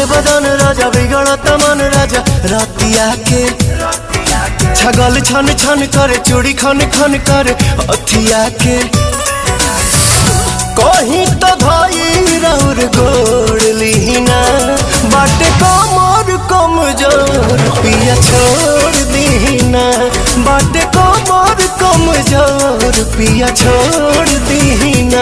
के बदन राजा बिगड़त मन राजा रातिया के छगल छन छन करे चूड़ी खन खन करे अथिया के कहीं तो भाई राउर गोड़ लीना बाटे कमर कमजोर पिया छोड़ दीना बाटे कमर कमजोर पिया छोड़ दीना।